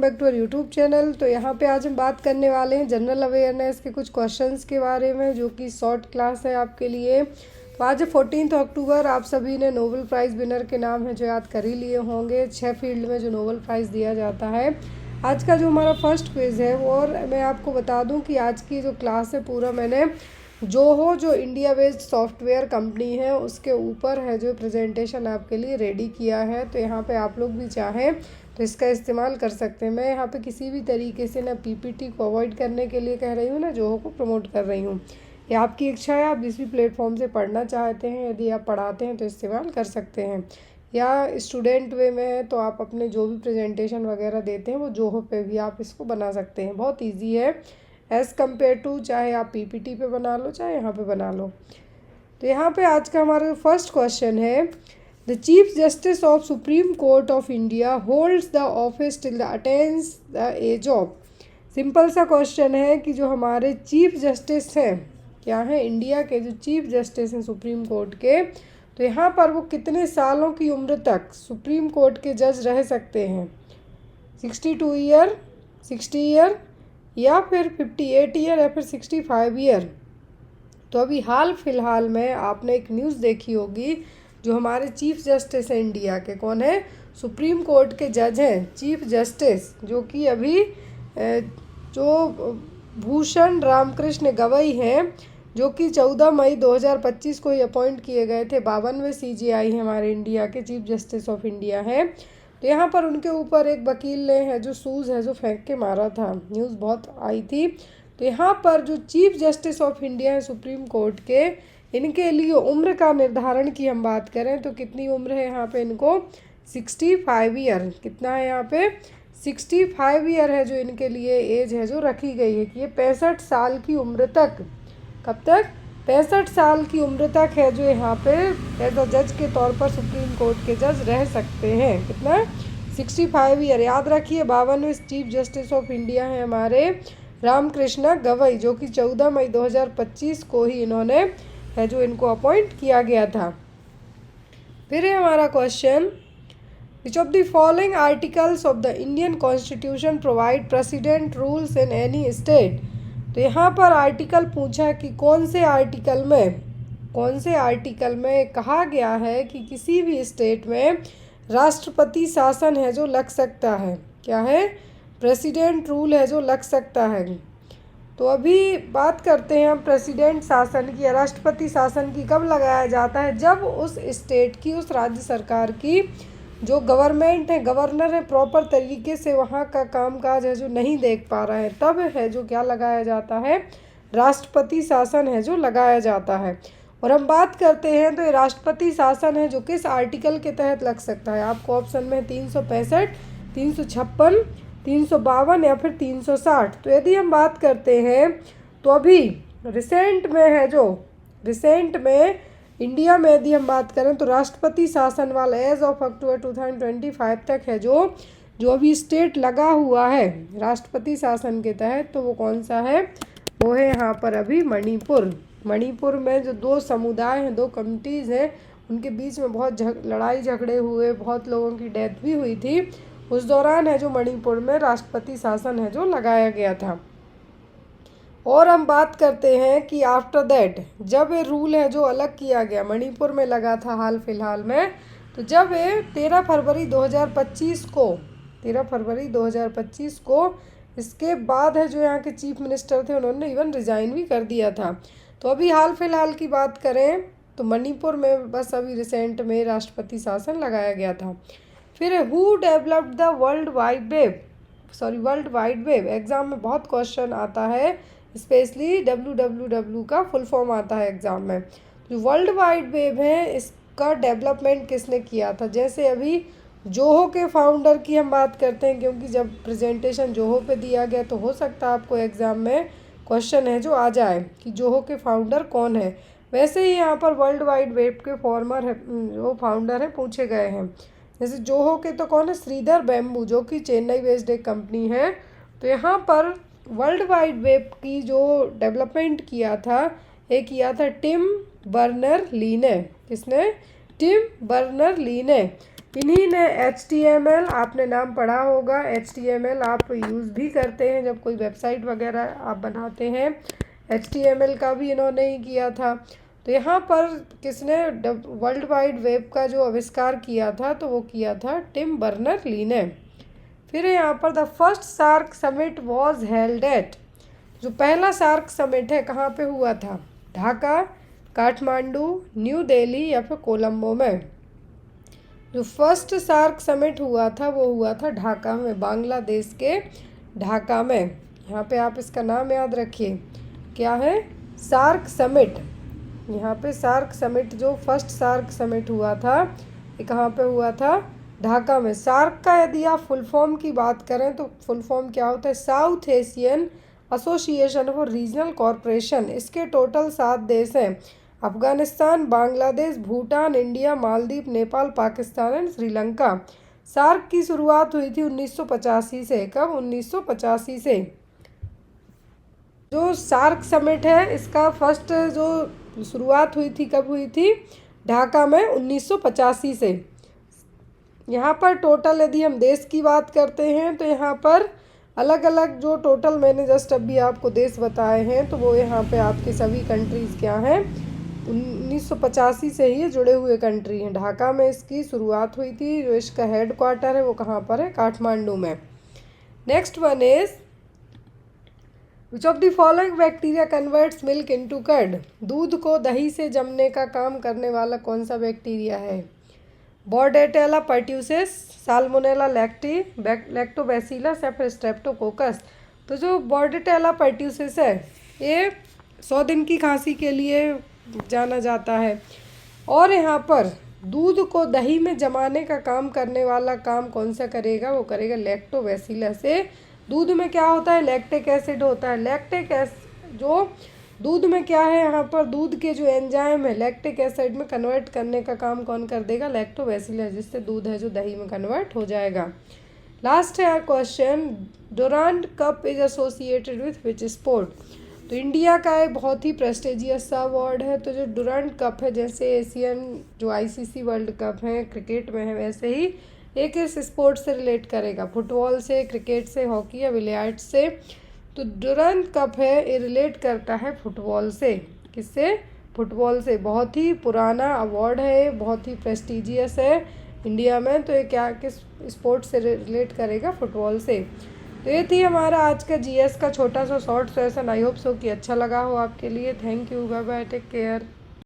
Back to our YouTube channel. तो यहाँ पे आज हम बात करने वाले हैं जनरल अवेयरनेस के कुछ क्वेश्चंस के बारे में, जो कि शॉर्ट क्लास है आपके लिए। तो आज 14 अक्टूबर, आप सभी ने नोबेल प्राइज़ विनर के नाम है जो याद कर ही लिए होंगे, 6 फील्ड में जो नोबेल प्राइज़ दिया जाता है। आज का जो हमारा फर्स्ट क्विज़ है वो, और मैं आपको बता दूं कि आज की जो क्लास है पूरा मैंने जो इंडिया बेस्ड सॉफ्टवेयर कंपनी है उसके ऊपर है जो प्रेजेंटेशन आपके लिए रेडी किया है। तो यहाँ पे आप लोग भी चाहें तो इसका इस्तेमाल कर सकते हैं। मैं यहाँ पे किसी भी तरीके से ना पीपीटी को अवॉइड करने के लिए कह रही हूँ, ना जोहो को प्रमोट कर रही हूँ। ये आपकी इच्छा है, आप जिस भी प्लेटफॉर्म से पढ़ना चाहते हैं, यदि आप पढ़ाते हैं तो इस्तेमाल कर सकते हैं, या स्टूडेंट वे में है तो आप अपने जो भी प्रेजेंटेशन वगैरह देते हैं वो जोहो पे भी आप इसको बना सकते हैं। बहुत ईजी है एज़ कम्पेयर टू, चाहे आप पीपीटी पे बना लो चाहे यहाँ पे बना लो। तो यहाँ पे आज का हमारा फर्स्ट क्वेश्चन है, the chief justice of supreme court of India holds the office till the attains the age of. Simple सा क्वेश्चन है कि जो हमारे चीफ जस्टिस हैं, क्या है इंडिया के जो चीफ जस्टिस हैं सुप्रीम कोर्ट के, तो यहाँ पर वो कितने सालों की उम्र तक सुप्रीम कोर्ट के जज रह सकते हैं। 62 ईयर, 60 ईयर, या फिर 58 ईयर, या फिर 65 ईयर। तो अभी हाल फिलहाल में आपने एक न्यूज़ देखी होगी, जो हमारे चीफ जस्टिस हैं इंडिया के, कौन है, सुप्रीम कोर्ट के जज हैं चीफ जस्टिस, जो कि अभी जो भूषण रामकृष्ण गवई हैं, जो कि 14 मई 2025 को ही अपॉइंट किए गए थे। 52वें CJI हमारे इंडिया के चीफ जस्टिस ऑफ इंडिया हैं। तो यहाँ पर उनके ऊपर एक वकील ने है जो शूज़ है जो फेंक के मारा था, न्यूज़ बहुत आई थी। तो यहाँ पर जो चीफ जस्टिस ऑफ इंडिया है सुप्रीम कोर्ट के, इनके लिए उम्र का निर्धारण की हम बात करें तो कितनी उम्र है यहाँ पे इनको, 65 ईयर। कितना है यहाँ पे, 65 ईयर है जो इनके लिए एज है जो रखी गई है कि ये 65 साल की उम्र तक, कब तक, 65 साल की उम्र तक है जो यहाँ पे एज अ जज के तौर पर सुप्रीम कोर्ट के जज रह सकते हैं। कितना, 65 ईयर। याद रखिए 52वें चीफ जस्टिस ऑफ इंडिया है हमारे रामकृष्ण गवई, जो कि 14 मई 2025 को ही इन्होंने है जो इनको अपॉइंट किया गया था। फिर है हमारा question, which of the following articles of the Indian constitution provide president rules in any state. तो यहाँ पर आर्टिकल पूछा कि कौन से आर्टिकल में कहा गया है कि किसी भी स्टेट में राष्ट्रपति शासन है जो लग सकता है। क्या है, प्रेसिडेंट रूल है जो लग सकता है। तो अभी बात करते हैं हम प्रेसिडेंट शासन की या राष्ट्रपति शासन की कब लगाया जाता है, जब उस स्टेट की, उस राज्य सरकार की जो गवर्नमेंट है, गवर्नर है, प्रॉपर तरीके से वहाँ का कामकाज है जो नहीं देख पा रहा है, तब है जो क्या लगाया जाता है, राष्ट्रपति शासन है जो लगाया जाता है। और हम बात करते हैं तो ये राष्ट्रपति शासन है जो किस आर्टिकल के तहत लग सकता है। आपको ऑप्शन में 365, 356, 352 या फिर 360। तो यदि हम बात करते हैं तो अभी रिसेंट में इंडिया में यदि हम बात करें तो राष्ट्रपति शासन वाला एज ऑफ अक्टूबर 2025 तक है जो अभी स्टेट लगा हुआ है राष्ट्रपति शासन के तहत, तो वो कौन सा है, वो है यहाँ पर अभी मणिपुर में जो 2 समुदाय हैं, 2 कम्युनिटीज़ हैं, उनके बीच में बहुत लड़ाई झगड़े हुए, बहुत लोगों की डेथ भी हुई थी। उस दौरान है जो मणिपुर में राष्ट्रपति शासन है जो लगाया गया था। और हम बात करते हैं कि आफ्टर दैट जब ये रूल है जो अलग किया गया, मणिपुर में लगा था हाल फिलहाल में, तो जब ये 13 फरवरी 2025 को इसके बाद है जो यहाँ के चीफ मिनिस्टर थे उन्होंने इवन रिज़ाइन भी कर दिया था। तो अभी हाल फिलहाल की बात करें तो मणिपुर में बस अभी रिसेंट में राष्ट्रपति शासन लगाया गया था। फिर who developed the world wide web. Exam में बहुत क्वेश्चन आता है, स्पेशली WWW का फुल फॉर्म आता है एग्ज़ाम में। जो वर्ल्ड वाइड वेब है इसका डेवलपमेंट किसने किया था। जैसे अभी जोहो के फाउंडर की हम बात करते हैं, क्योंकि जब प्रेजेंटेशन जोहो पे दिया गया तो हो सकता है आपको एग्ज़ाम में क्वेश्चन है जो आ जाए कि जोहो के फाउंडर कौन है। वैसे ही यहाँ पर वर्ल्ड वाइड वेब के जो फाउंडर हैं पूछे गए हैं। जैसे जोहो के तो कौन है, श्रीधर बैम्बू, जो कि चेन्नई बेस्ड एक कंपनी है। तो यहाँ पर वर्ल्ड वाइड वेब की जो डेवलपमेंट किया था टिम बर्नर-ली ने। किसने, टिम बर्नर-ली ने। इन्हीं ने HTML, आपने नाम पढ़ा होगा, HTML आप यूज़ भी करते हैं जब कोई वेबसाइट वगैरह आप बनाते हैं। HTML का भी इन्होंने ही किया था। तो यहाँ पर किसने वर्ल्ड वाइड वेब का जो आविष्कार किया था, तो वो किया था टिम बर्नर ली ने। फिर यहाँ पर the first SAARC summit was held at, जो पहला सार्क समिट है कहाँ पे हुआ था? ढाका, काठमांडू, न्यू दिल्ली या फिर कोलंबो में? जो फर्स्ट सार्क समिट हुआ था वो हुआ था ढाका में, बांग्लादेश के ढाका में। यहाँ पे आप इसका नाम याद रखिए, क्या है? SAARC summit. यहाँ पे सार्क समिट, जो फर्स्ट सार्क समिट हुआ था, ये कहाँ पे हुआ था? ढाका में। सार्क का यदि आप फुल फॉर्म की बात करें तो फुल फॉर्म क्या होता है? South Asian Association for Regional Corporation. इसके टोटल 7 देश हैं, Afghanistan, Bangladesh, Bhutan, India, Maldives, Nepal, Pakistan and Sri Lanka. SAARC की शुरुआत हुई थी 1985 से। कब? 1985 से। जो सार्क समिट है इसका फर्स्ट जो शुरुआत हुई थी, कब हुई थी? ढाका में 1985 से। यहाँ पर टोटल यदि हम देश की बात करते हैं तो यहाँ पर अलग अलग जो टोटल मैंने जस्ट अभी आपको देश बताए हैं, तो वो यहाँ पे आपके सभी कंट्रीज़ क्या हैं? 1985 से ही जुड़े हुए कंट्री हैं। ढाका में इसकी शुरुआत हुई थी। जो इसका हेड क्वार्टर है वो कहाँ पर है? काठमांडू में। Next one is which of the following bacteria converts milk into curd? दूध को दही से जमने का काम करने वाला कौन सा बैक्टीरिया है? बॉर्डेटेला पर्ट्यूसिस, साल्मोनेला लैक्टोबैसिलस या फिर स्ट्रेप्टोकोकस? तो जो बॉर्डेटेला पर्ट्यूसिस है ये 100 दिन की खांसी के लिए जाना जाता है। और यहाँ पर दूध को दही में जमाने का काम करने वाला काम कौन सा करेगा? वो करेगा लैक्टोबैसिलस से। दूध में क्या होता है? लैक्टिक एसिड होता है। लैक्टिक एसिड जो दूध में क्या है, यहाँ पर दूध के जो एंजाइम है लैक्टिक एसिड में कन्वर्ट करने का काम कौन कर देगा? लैक्टोबैसिलस, जिससे दूध है जो दही में कन्वर्ट हो जाएगा। लास्ट है question, Durand cup is associated with which sport? तो इंडिया का एक बहुत ही प्रेस्टिजियस सा अवार्ड है। तो जो डुरांड कप है, जैसे एशियन जो ICC वर्ल्ड कप है क्रिकेट में है, वैसे ही एक इस स्पोर्ट से रिलेट करेगा, फुटबॉल से, क्रिकेट से, हॉकी या बिलियर्ड्स से। तो डुरांड कप है ये रिलेट करता है फुटबॉल से। किससे? फुटबॉल से। बहुत ही पुराना अवार्ड है, बहुत ही प्रेस्टिजियस है इंडिया में। तो ये क्या, किस स्पोर्ट से रिलेट करेगा? फुटबॉल से। तो ये थी हमारा आज का GS का छोटा सा short session. I hope so कि अच्छा लगा हो आपके लिए। Thank you, bye bye, take care.